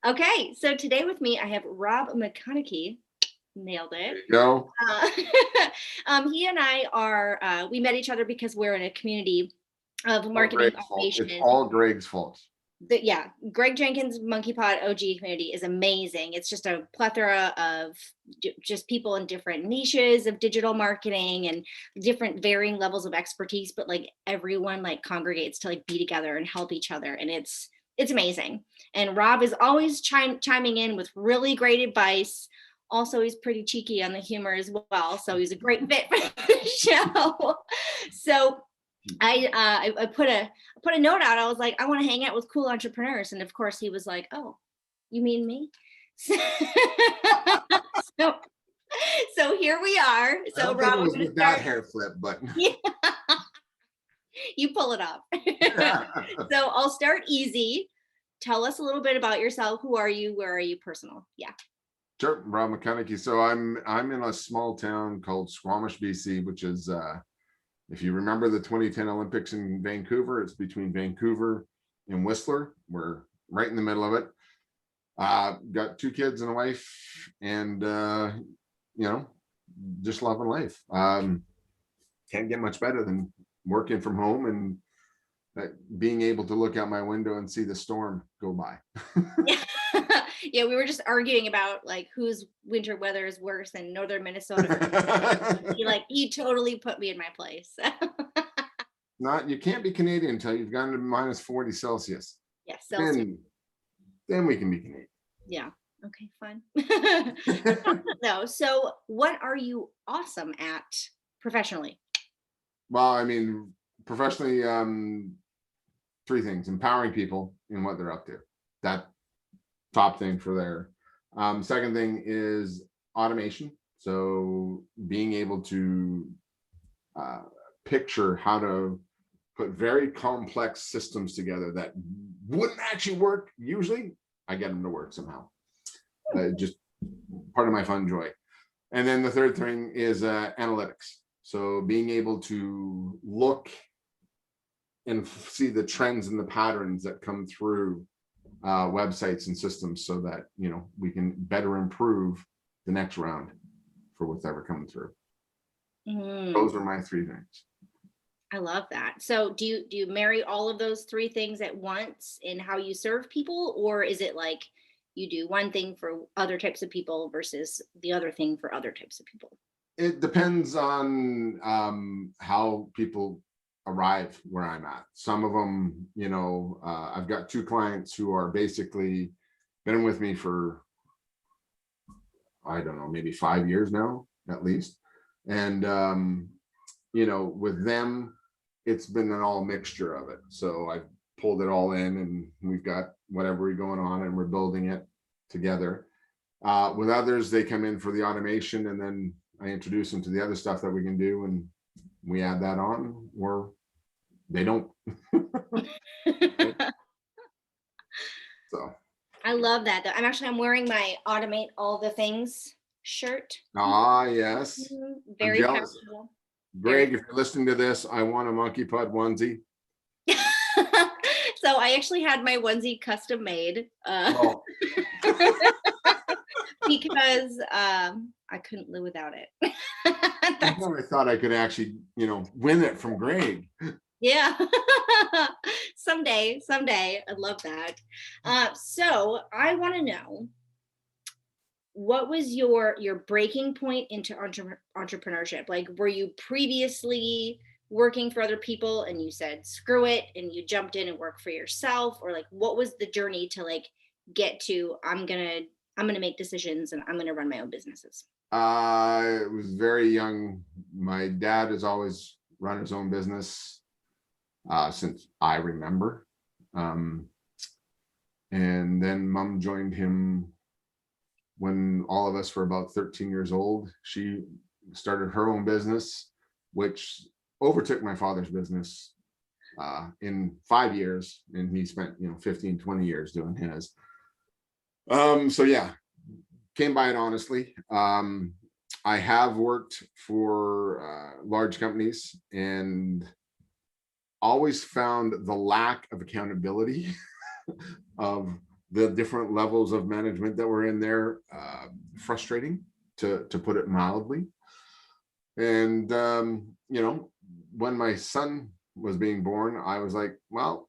Okay, so today with me, I have Rob McConachie. Nailed There it. you go. Uh, he and I are, we met each other because we're in a community of All marketing Greg's fault. It's automation. all Greg's fault. Yeah, Greg Jenkins Monkey Pod OG community is amazing. It's just a plethora of just people in different niches of digital marketing and different varying levels of expertise, but like everyone like congregates to like be together and help each other, and it's amazing. And Rob is always chiming in with really great advice. Also, he's pretty cheeky on the humor as well, so he's a great fit for the show. So I put a note out. I was like, I want to hang out with cool entrepreneurs, and of course he was like, oh, you mean me? so so here we are. I So don't think Rob, it I'm was going to with that start. hair flip, but Yeah, you pull it off. So I'll start easy. Tell us a little bit about yourself. Who are you? Where are you? Personal. Yeah. sure, rob-mcconachie. So I'm in a small town called Squamish, BC, which is if you remember the 2010 Olympics in Vancouver, it's between Vancouver and Whistler. We're right in the middle of it. Got two kids and a wife, and you know, just loving life. Can't get much better than working from home and being able to look out my window and see the storm go by. Yeah. Yeah, we were just arguing about like whose winter weather is worse in northern Minnesota. He totally put me in my place. Not, you can't be Canadian until you've gone to minus 40 Celsius. Yeah, Celsius. Then we can be Canadian. Yeah. Okay, fun. No, so what are you awesome at professionally? Well, I mean, professionally, three things: empowering people in what they're up to. That top thing for there. Second thing is automation. So being able to uh, picture how to put very complex systems together that wouldn't actually work usually. I get them to work somehow. Just part of my fun joy. And then the third thing is analytics. So being able to look and see the trends and the patterns that come through websites and systems, so that we can better improve the next round for whatever coming through. Those are my three things. I love that. So do you marry all of those three things at once in how you serve people, or is it like you do one thing for other types of people versus the other thing for other types of people? It depends on how people arrive where I'm at. Some of them, I've got two clients who are basically been with me for, I don't know, maybe 5 years now, at least. And, with them, it's been an all mixture of it. So I've pulled it all in, and we've got whatever going on, and we're building it together. With others, they come in for the automation, and then I introduce them to the other stuff that we can do, and we add that on, or they don't. So I love that though. I'm wearing my automate all the things shirt. yes. I'm Very jealous. powerful. Greg, if you're listening to this, I want a monkey pod onesie. So I actually had my onesie custom made because I couldn't live without it. I never thought I could actually, win it from Greg. Yeah. Someday. I'd love that. So I want to know, what was your breaking point into entrepreneurship? Like, were you previously working for other people and you said screw it and you jumped in and worked for yourself, or like what was the journey to like get to I'm gonna make decisions and I'm gonna run my own businesses? I was very young. My dad has always run his own business since I remember. And then mom joined him when all of us were about 13 years old. She started her own business, which overtook my father's business in 5 years. And he spent, 15, 20 years doing his. So yeah, came by it honestly. I have worked for large companies and always found the lack of accountability of the different levels of management that were in there, frustrating to put it mildly. And, you know, when my son was being born, I was like, well,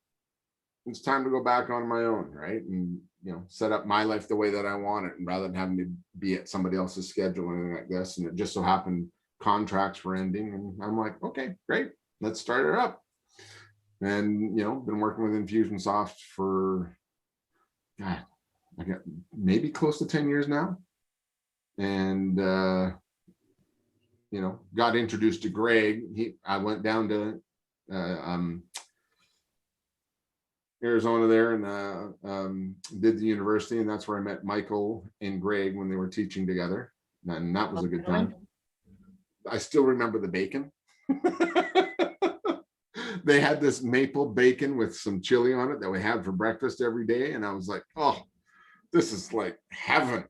it's time to go back on my own, right? And, you know, set up my life the way that I want it, and rather than having to be at somebody else's schedule or anything like this. And it just so happened contracts were ending, and I'm like, okay, great, let's start it up. And, you know, been working with Infusionsoft for, God, I got maybe close to 10 years now. And, you know, got introduced to Greg. I went down to Arizona there and did the university, and that's where I met Michael and Greg when they were teaching together, and that was a good time. I still remember the bacon. They had this maple bacon with some chili on it that we had for breakfast every day, and I was like, oh, this is like heaven.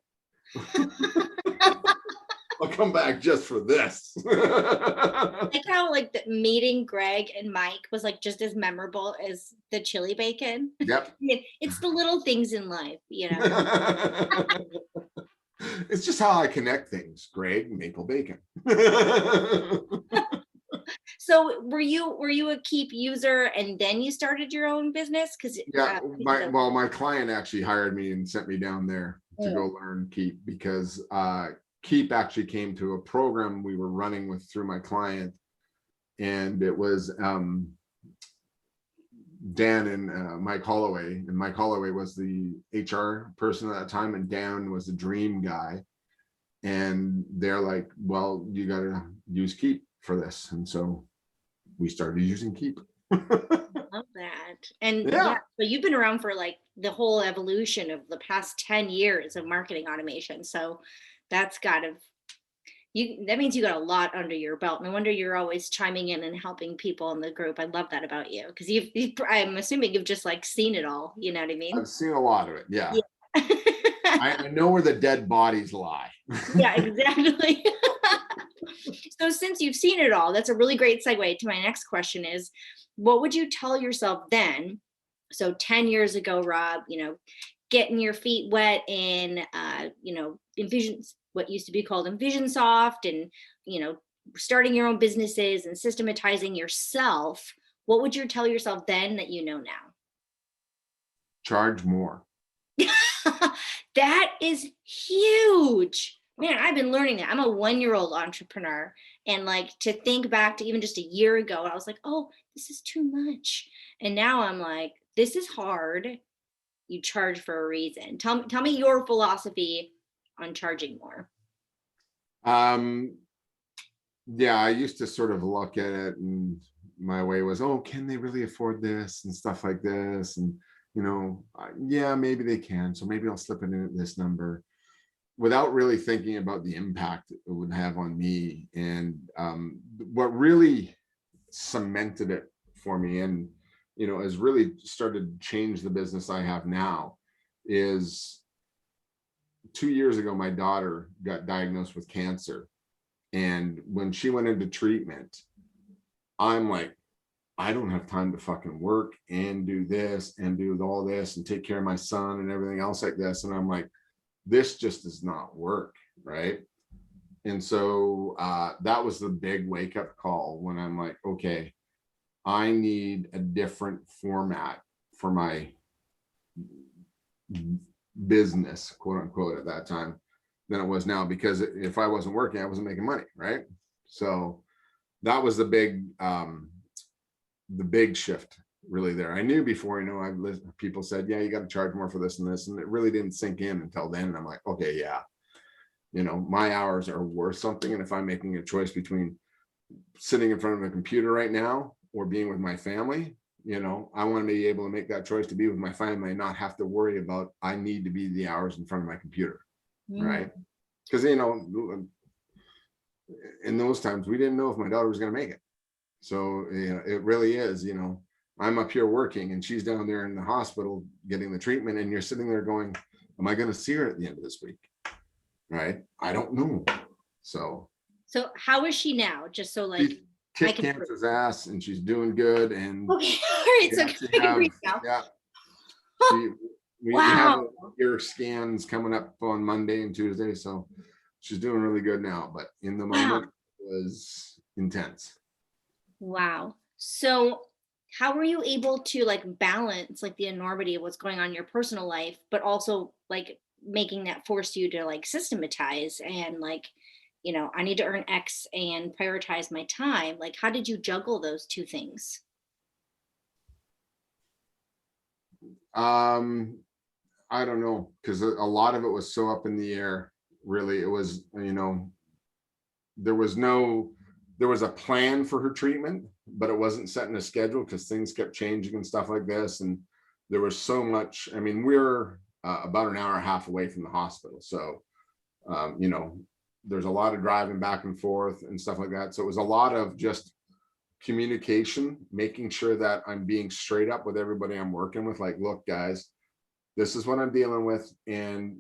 I'll come back just for this. Like how like the meeting Greg and Mike was like just as memorable as the chili bacon. Yep. I mean, it's the little things in life, you know. It's just how I connect things. Greg, maple bacon. So were you a Keep user and then you started your own business? Because yeah, my client actually hired me and sent me down there to go learn Keep, because Keep actually came to a program we were running with through my client, and it was Dan and Mike Holloway, and Mike Holloway was the HR person at that time, and Dan was the dream guy. And they're like, well, you got to use Keep for this. And so we started using Keep. Love that. And yeah, so you've been around for like the whole evolution of the past 10 years of marketing automation. So that's that means you got a lot under your belt. No wonder you're always chiming in and helping people in the group. I love that about you, because I'm assuming you've just like seen it all. You know what I mean? I've seen a lot of it. Yeah. I know where the dead bodies lie. Yeah, exactly. So since you've seen it all, that's a really great segue to my next question is, what would you tell yourself then? So 10 years ago, Rob, you know, getting your feet wet in, you know, what used to be called Infusionsoft, and, you know, starting your own businesses and systematizing yourself. What would you tell yourself then that you know now? Charge more. That is huge. Man, I've been learning that. I'm a 1-year-old entrepreneur. And like to think back to even just a year ago, I was like, oh, this is too much. And now I'm like, this is hard. You charge for a reason. Tell me your philosophy on charging more. Yeah, I used to sort of look at it, and my way was, oh, can they really afford this and stuff like this? And, you know, yeah, maybe they can. So maybe I'll slip it in at this number, without really thinking about the impact it would have on me. And what really cemented it for me, and, you know, has really started to change the business I have now, is 2 years ago, my daughter got diagnosed with cancer. And when she went into treatment, I'm like, I don't have time to fucking work and do this and do all this and take care of my son and everything else like this. And I'm like, this just does not work, right? And so that was the big wake up call, when I'm like, okay, I need a different format for my business, quote unquote, at that time than it was now, because if I wasn't working, I wasn't making money, right? So that was the big shift really there. I knew before, you know, people said, yeah, you got to charge more for this and this, and it really didn't sink in until then. And I'm like, okay, yeah, you know, my hours are worth something. And if I'm making a choice between sitting in front of a computer right now or being with my family, you know, I want to be able to make that choice to be with my family and not have to worry about, I need to be the hours in front of my computer. Right? Because, you know, in those times, we didn't know if my daughter was going to make it. So, you know, it really is, you know, I'm up here working and she's down there in the hospital getting the treatment, and you're sitting there going, am I going to see her at the end of this week? Right? I don't know. So how is she now? Just so like, kicked cancer's ass, and she's doing good. And okay, all right. So yeah, we have Wow. ear scans coming up on Monday and Tuesday, so she's doing really good now, but in the Wow. moment it was intense. Wow. So how were you able to like balance like the enormity of what's going on in your personal life, but also like making that force you to like systematize and like, I need to earn X and prioritize my time. Like, how did you juggle those two things? Um, I don't know, because a lot of it was so up in the air. Really, it was, there was no, there was a plan for her treatment, but it wasn't set in a schedule because things kept changing and stuff like this. And there was so much. I mean, we're about an hour and a half away from the hospital, so there's a lot of driving back and forth and stuff like that. So it was a lot of just communication, making sure that I'm being straight up with everybody I'm working with. Like, look, guys, this is what I'm dealing with. And,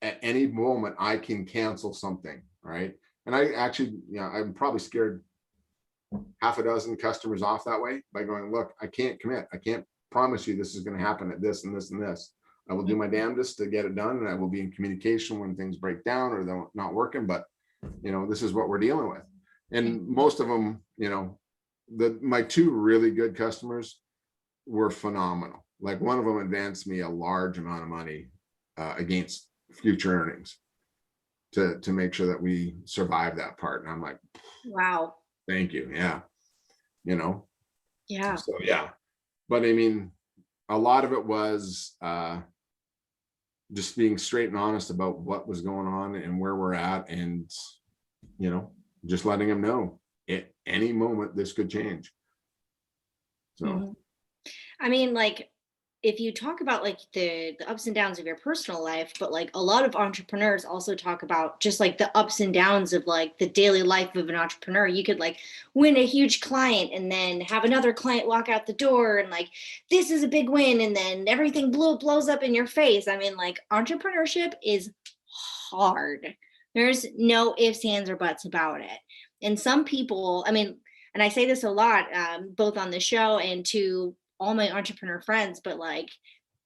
at any moment I can cancel something. Right. And I actually, I'm probably scared half a dozen customers off that way by going, look, I can't commit. I can't promise you this is going to happen at this and this and this. I will do my damnedest to get it done. And I will be in communication when things break down or they're not working. But, this is what we're dealing with. And most of them, my two really good customers were phenomenal. Like, one of them advanced me a large amount of money against future earnings to make sure that we survive that part. And I'm like, Wow. thank you. Yeah. You know, Yeah. so yeah. But I mean, a lot of it was just being straight and honest about what was going on and where we're at, and just letting them know at any moment this could change. So Mhm. I mean, like, if you talk about like the ups and downs of your personal life, but like a lot of entrepreneurs also talk about just like the ups and downs of like the daily life of an entrepreneur. You could like win a huge client and then have another client walk out the door and like this is a big win and then everything blows up in your face. I mean, like entrepreneurship is hard. There's no ifs, ands, or buts about it. And some people, I mean, and I say this a lot, both on the show and to all my entrepreneur friends, but like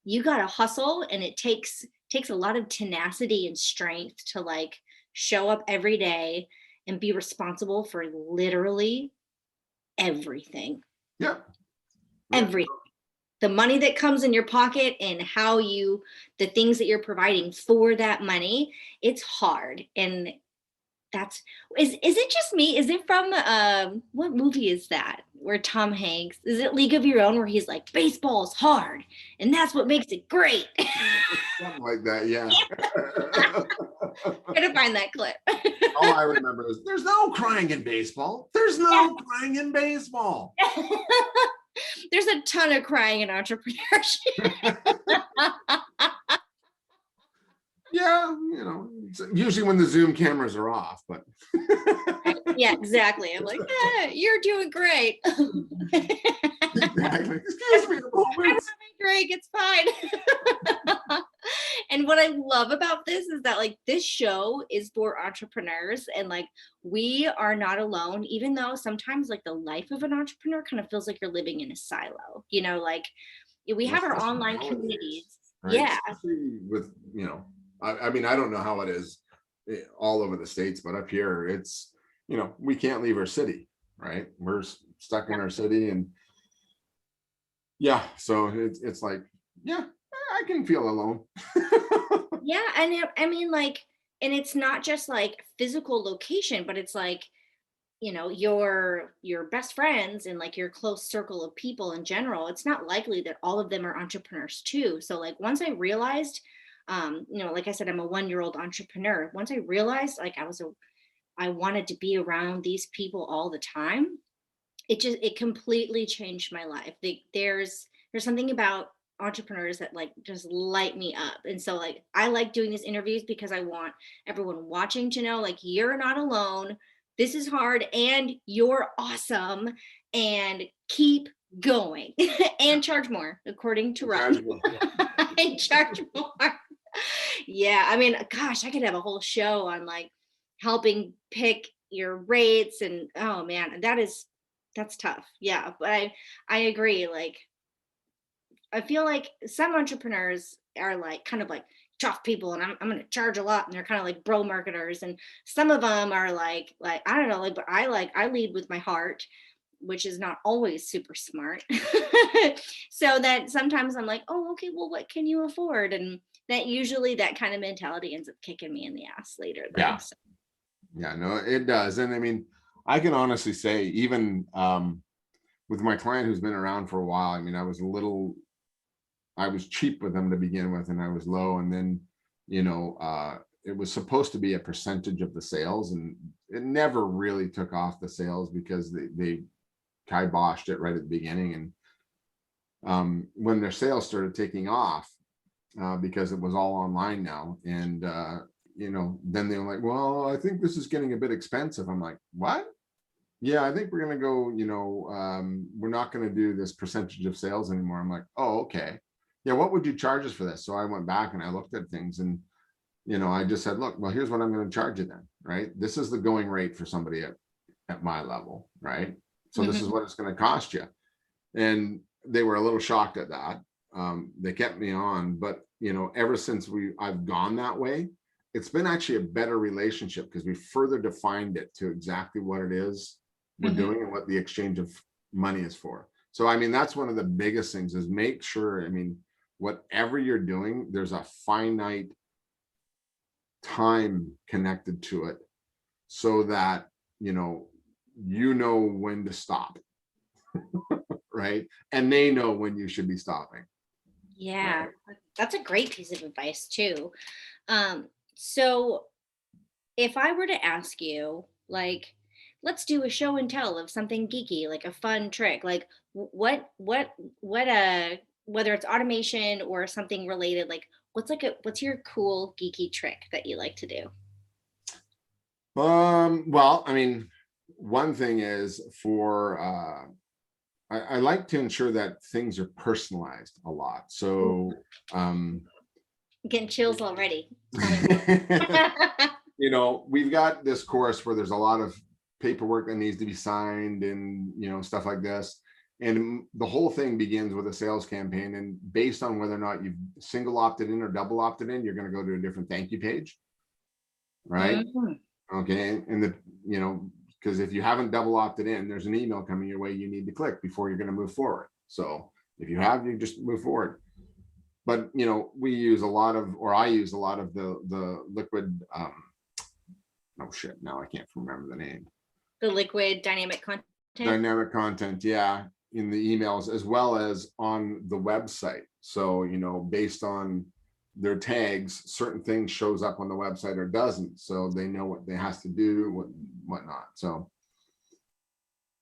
you got to hustle, and it takes a lot of tenacity and strength to like show up every day and be responsible for literally everything. yeah, yeah, Everything. The money that comes in your pocket and the things that you're providing for that money, it's hard. And that's is it just me? Is it from what movie is that? Where Tom Hanks, is it League of Your Own, where he's like, baseball's hard and that's what makes it great. something like that. Yeah. Gotta find that clip. All I remember is there's no crying in baseball. There's no crying in baseball. There's a ton of crying in entrepreneurship. Yeah, it's usually when the Zoom cameras are off, but Yeah, exactly. I'm like, you're doing great. exactly. Excuse me, I'm having great. It's fine. And what I love about this is that like this show is for entrepreneurs, and like we are not alone, even though sometimes like the life of an entrepreneur kind of feels like you're living in a silo, like we well, have our especially online nowadays, communities. right? Yeah. Especially with, I mean, I don't know how it is all over the States, but up here, it's, we can't leave our city, right? We're stuck in our city, and yeah, so it's like, yeah, I can feel alone. Yeah. And I mean, like, and it's not just like physical location, but it's like, your best friends and like your close circle of people in general, it's not likely that all of them are entrepreneurs too. So like once I realized, like I said, I'm a 1-year-old entrepreneur. Once I realized like I wanted to be around these people all the time, it completely changed my life. There's something about entrepreneurs that like just light me up. And so like I like doing these interviews because I want everyone watching to know like you're not alone. This is hard and you're awesome, and keep going. And charge more, according to Rob. And charge more. Yeah, I mean, gosh, I could have a whole show on like helping pick your rates, and oh man, that's tough. Yeah, but I agree. Like I feel like some entrepreneurs are like kind of like tough people, and I'm going to charge a lot, and they're kind of like bro marketers, and some of them are like I don't know, like, but I lead with my heart, which is not always super smart. So that sometimes I'm like, oh, okay, well, what can you afford? And that usually that kind of mentality ends up kicking me in the ass later, though. Yeah. So. Yeah, no, it does. And I mean, I can honestly say, even with my client who's been around for a while, I mean, I was cheap with them to begin with, and I was low. And then, it was supposed to be a percentage of the sales, and it never really took off the sales because they kiboshed it right at the beginning. And when their sales started taking off, because it was all online now, and then they were like, well, I think this is getting a bit expensive. I'm like, what? Yeah, I think we're going to go, we're not going to do this percentage of sales anymore. I'm like, oh, okay. Yeah, what would you charge us for this? So I went back and I looked at things, and, I just said, look, well, here's what I'm going to charge you then, right? This is the going rate for somebody at my level, right? So this is what it's going to cost you. And they were a little shocked at that. They kept me on, but, ever since I've gone that way, it's been actually a better relationship because we further defined it to exactly what it is we're doing and what the exchange of money is for. So, I mean, that's one of the biggest things is make sure, I mean, whatever you're doing, there's a finite time connected to it so that, when to stop, right? And they know when you should be stopping. Yeah, Right. that's a great piece of advice too. So if I were to ask you, like, let's do a show and tell of something geeky, like a fun trick, like whether it's automation or something related, like what's your cool geeky trick that you like to do? Well, I mean, one thing is I like to ensure that things are personalized a lot. Ooh, So, getting chills already. Tell me more. we've got this course where there's a lot of paperwork that needs to be signed and, stuff like this. And the whole thing begins with a sales campaign. And based on whether or not you've single opted in or double opted in, you're going to go to a different thank you page. Right. Mhm. Okay. And because if you haven't double opted in, there's an email coming your way you need to click before you're going to move forward. So if you have, you just move forward. But we use a lot of, or I use a lot of the liquid. Oh shit! Now I can't remember the name. The liquid dynamic content. Dynamic content, yeah, in the emails as well as on the website. So based on their tags, certain things shows up on the website or doesn't, so they know what they has to do, whatnot. So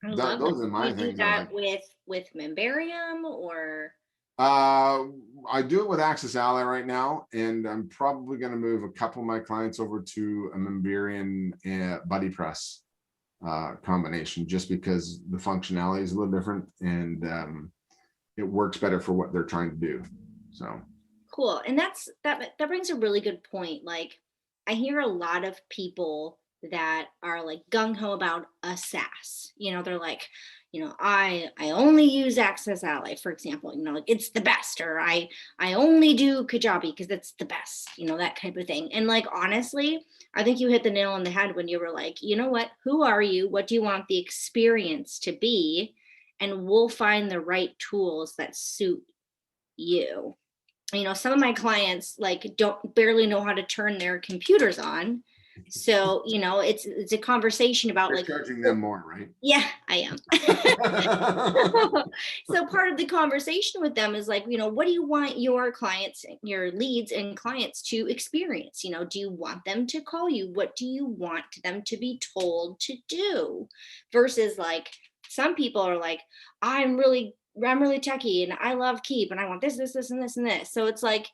I love that. those are Do my you do things I that like. with Membarium or? I do it with Access Ally right now, and I'm probably going to move a couple of my clients over to a Membarium Buddy Press combination, just because the functionality is a little different and it works better for what they're trying to do. So Cool. And that brings a really good point. Like I hear a lot of people that are like gung ho about a SaaS. They're like, I only use Access Ally, for example, like it's the best, or I only do Kajabi because it's the best, that type of thing. And like honestly, I think you hit the nail on the head when you were like, you know what, who are you? What do you want the experience to be? And we'll find the right tools that suit you. Some of my clients like don't barely know how to turn their computers on. So, it's a conversation about you're like, charging them more, right? yeah, I am. So part of the conversation with them is like, what do you want your clients, your leads and clients to experience? Do you want them to call you? What do you want them to be told to do? Versus like some people are like, I'm really techie and I love Keep and I want this, and this, and this. So it's like,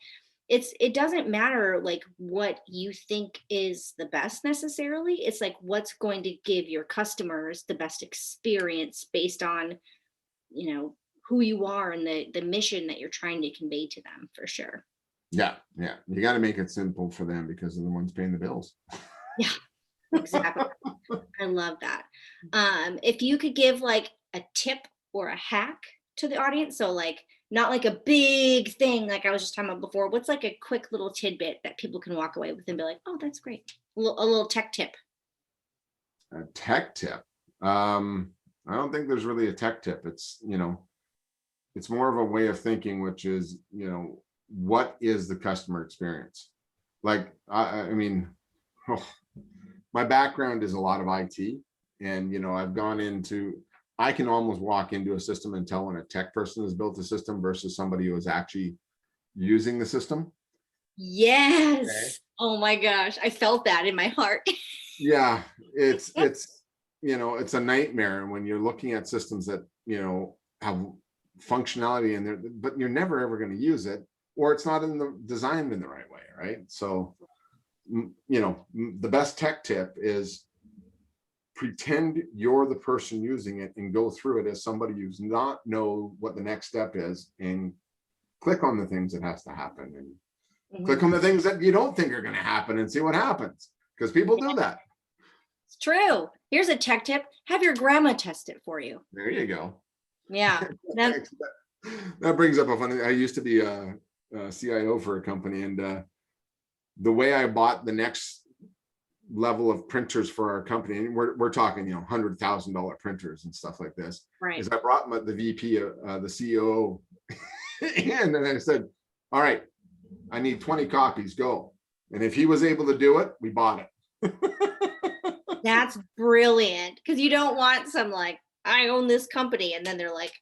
it doesn't matter like what you think is the best necessarily. It's like what's going to give your customers the best experience based on, who you are and the mission that you're trying to convey to them, for sure. Yeah, you got to make it simple for them because they're the ones paying the bills. Yeah, exactly. I love that. If you could give like a tip or a hack to the audience, so like not like a big thing like I was just talking about before. What's like a quick little tidbit that people can walk away with and be like, oh, that's great. A little tech tip. A tech tip. I don't think there's really a tech tip. It's, it's more of a way of thinking, which is, what is the customer experience? Like, I mean, oh, my background is a lot of IT, and I've gone into, I can almost walk into a system and tell when a tech person has built a system versus somebody who is actually using the system. Yes. Okay. Oh my gosh. I felt that in my heart. Yeah, it's a nightmare when you're looking at systems that have functionality in there, but you're never ever going to use it, or it's not designed in the right way, right? So the best tech tip is pretend you're the person using it and go through it as somebody who's not know what the next step is, and click on the things that has to happen, and click on the things that you don't think are going to happen, and see what happens, because people do that. It's true. Here's a tech tip. Have your grandma test it for you. There you go. Yeah. That brings up a funny, I used to be a CIO for a company, and the way I bought the next level of printers for our company, and we're talking, $100,000 printers and stuff like this, right, is I brought the VP, the CEO in, and I said, all right, I need 20 copies, go. And if he was able to do it, we bought it. That's brilliant, because you don't want some like, I own this company, and then they're like,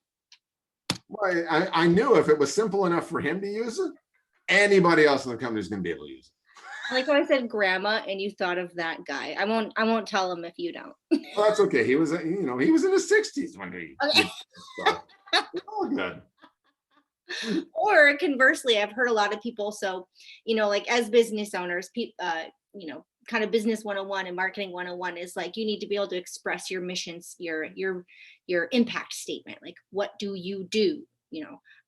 well, I knew if it was simple enough for him to use it, anybody else in the company is going to be able to use it. like when I said grandma and you thought of that guy. I won't tell him if you don't. Well, that's okay. He was he was in his 60s when he Okay. all good. Or conversely, I've heard a lot of people, so like as business owners, kind of business 101 and marketing 101 is like, you need to be able to express your missions, your impact statement. Like, what do you do?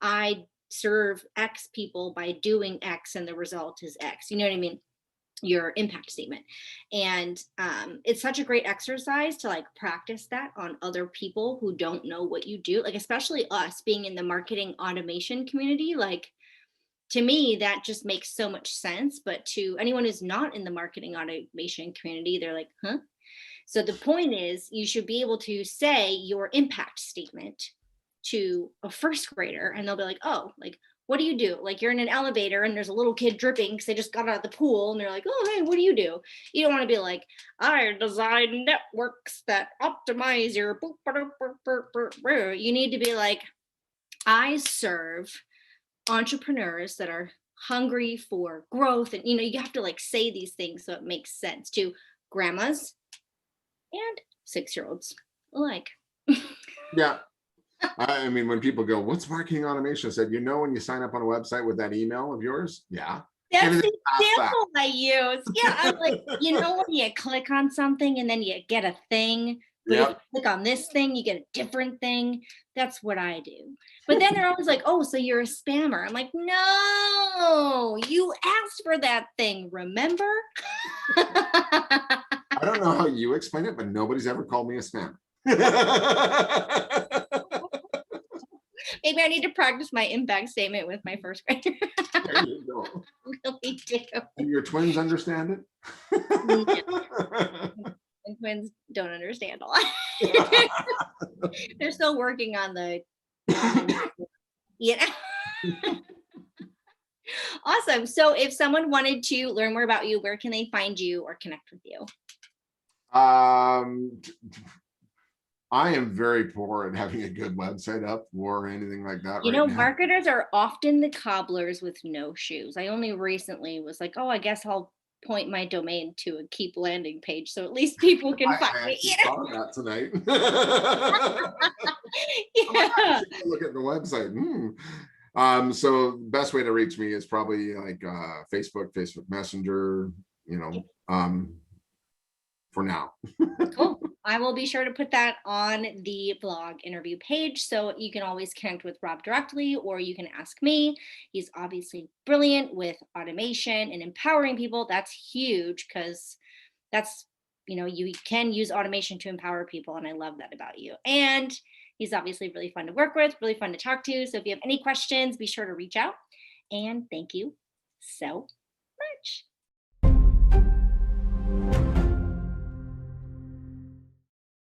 I serve X people by doing X, and the result is X. You know what I mean? Your impact statement. And it's such a great exercise to like practice that on other people who don't know what you do, like especially us being in the marketing automation community. Like, to me, that just makes so much sense. But to anyone who's not in the marketing automation community, they're like, huh? So the point is, you should be able to say your impact statement to a first grader, and they'll be like, oh, like, what do you do? Like, you're in an elevator and there's a little kid dripping because they just got out of the pool, and they're like, oh, hey, what do you do? You don't want to be like, I design networks that optimize your boop, boop, boop, boop, boop, boop. You need to be like, I serve entrepreneurs that are hungry for growth, and you have to like say these things so it makes sense to grandmas and 6-year-olds alike. Yeah. I mean, when people go, what's marketing automation? I said, when you sign up on a website with that email of yours? Yeah. That's the example I use. Yeah, I'm like, when you click on something and then you get a thing, but if you click on this thing, you get a different thing. That's what I do. But then they're always like, oh, so you're a spammer. I'm like, no, you asked for that thing, remember? I don't know how you explain it, but nobody's ever called me a spammer. Maybe I need to practice my impact statement with my first grader. There you go. Really do. And your twins understand it? Yeah. And twins don't understand a lot. They're still working on the Awesome. So if someone wanted to learn more about you, where can they find you or connect with you? I am very poor at having a good website up or anything like that. Marketers are often the cobblers with no shoes. I only recently was like, oh, I guess I'll point my domain to a Keep landing page, so at least people can find me. Saw that tonight. Yeah. Look at the website. So best way to reach me is probably like Facebook Messenger, for now. Cool. I will be sure to put that on the blog interview page, so you can always connect with Rob directly, or you can ask me. He's obviously brilliant with automation and empowering people. That's huge, because that's, you can use automation to empower people. And I love that about you. And He's obviously really fun to work with, really fun to talk to. So if you have any questions, be sure to reach out. And thank you so much.